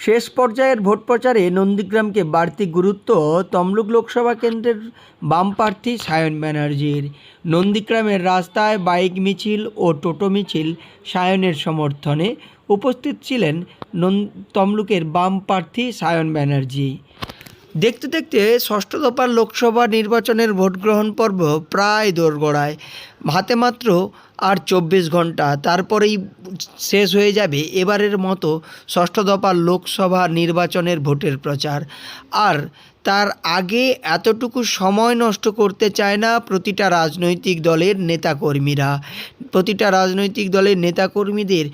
শেষ পর্যায়ের ভোট প্রচারে নন্দীগ্রামকে বাড়তি গুরুত্ব তমলুক লোকসভা কেন্দ্রের বাম প্রার্থী সায়ন ব্যানার্জির। নন্দীগ্রামের রাস্তায় বাইক মিছিল ও টোটো মিছিল সায়নের সমর্থনে উপস্থিত ছিলেন তমলুকের বাম প্রার্থী সায়ন ব্যানার্জি। দেখতে দেখতে ষষ্ঠ দফার লোকসভা নির্বাচনের ভোট গ্রহণ পর্ব প্রায় দোরগোড়ায়। হাতে মাত্র আর 24 ঘন্টা, তারপরেই শেষ হয়ে যাবে এবারের মতো ষষ্ঠ দফার লোকসভা নির্বাচনের ভোটের প্রচার। আর তার আগে এতটুকু সময় নষ্ট করতে চায় না প্রতিটা রাজনৈতিক দলের নেতাকর্মীরা। প্রতিটা রাজনৈতিক দলের নেতাকর্মীদের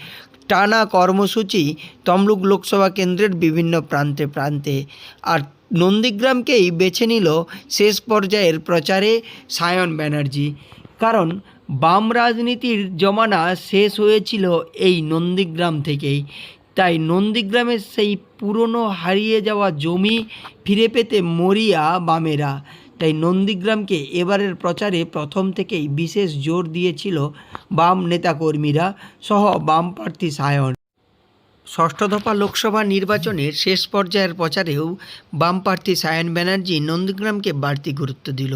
টানা কর্মসূচি তমলুক লোকসভা কেন্দ্রের বিভিন্ন প্রান্তে প্রান্তে। আর নন্দীগ্রামকেই বেছে নিল শেষ পর্যায়ের প্রচারে সায়ন ব্যানার্জি, কারণ বাম রাজনীতির জমানা শেষ হয়েছিল এই নন্দীগ্রাম থেকেই। তাই নন্দীগ্রামের সেই পুরনো হারিয়ে যাওয়া জমি ফিরে পেতে মরিয়া বামেরা। তাই নন্দীগ্রামকে এবারের প্রচারে প্রথম থেকেই বিশেষ জোর দিয়েছিল বাম নেতাকর্মীরা সহ বাম প্রার্থী সায়ন। ষষ্ঠ দফা লোকসভা নির্বাচনের শেষ পর্যায়ের প্রচারেও বাম প্রার্থী সায়ন ব্যানার্জি নন্দীগ্রামকে বাড়তি গুরুত্ব দিল।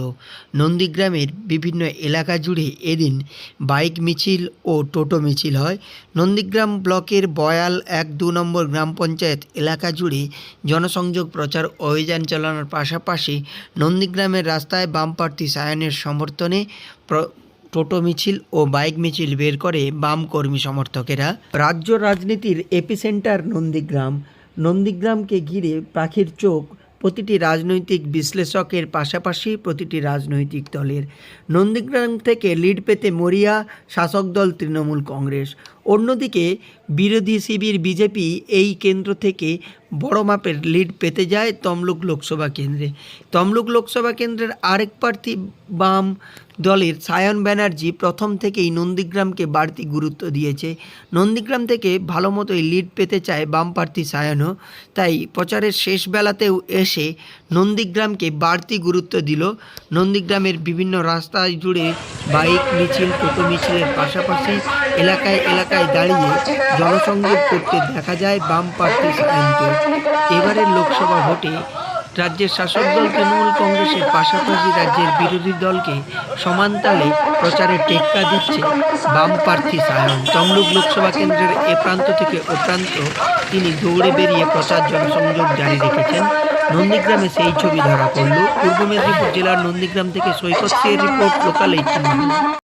নন্দীগ্রামের বিভিন্ন এলাকা জুড়ে এদিন বাইক মিছিল ও টোটো মিছিল হয়। নন্দীগ্রাম ব্লকের বয়াল 1-2 নম্বর গ্রাম পঞ্চায়েত এলাকা জুড়ে জনসংযোগ প্রচার অভিযান চালানোর পাশাপাশি নন্দীগ্রামের রাস্তায় বাম প্রার্থী সায়নের সমর্থনে টোটো মিছিল ও বাইক মিছিল বের করে বাম কর্মী সমর্থকেরা। রাজ্য রাজনীতির এপিসেন্টার নন্দীগ্রামকে ঘিরে পাখির চোখ প্রতিটি রাজনৈতিক বিশ্লেষকের পাশাপাশি প্রতিটি রাজনৈতিক দলের। নন্দীগ্রাম থেকে লিড পেতে মরিয়া শাসক দল তৃণমূল কংগ্রেস। অন্যদিকে বিরোধী শিবির বিজেপি এই কেন্দ্র থেকে বড় মাপের লিড পেতে যায় তমলুক লোকসভা কেন্দ্রে। তমলুক লোকসভা কেন্দ্রের আরেক প্রার্থী বাম দলের সায়ন ব্যানার্জি প্রথম থেকেই নন্দীগ্রামকে বাড়তি গুরুত্ব দিয়েছে। নন্দীগ্রাম থেকে ভালো মতোই লিড পেতে চায় বাম প্রার্থী সায়নও। তাই প্রচারের শেষ বেলাতেও এসে নন্দীগ্রামকে বাড়তি গুরুত্ব দিল। নন্দীগ্রামের বিভিন্ন রাস্তায় জুড়ে বাইক মিছিল টোটো মিছিলের পাশাপাশি এলাকায় এলাকায় দাঁড়িয়ে জনসংযোগ করতে দেখা যায় বাম প্রার্থী সায়নকে। এবারের লোকসভা ভোটে রাজ্যের শাসক দল তৃণমূল কংগ্রেসের পাশাপাশি রাজ্যের বিরোধী দলকে সমানতালে প্রচারে টেক্কা দিচ্ছে বাম প্রার্থী সায়ন। তমলুক লোকসভা কেন্দ্রের এ প্রান্ত থেকে ও প্রান্ত তিনি দৌড়ে বেরিয়ে প্রচার জনসংযোগ জারি রেখেছেন। নন্দীগ্রামে সেই ছবি ধরা পড়ল। পূর্ব মেদিনীপুর জেলার নন্দীগ্রাম থেকে সৈকত সিংয়ের রিপোর্ট, লোকাল 18।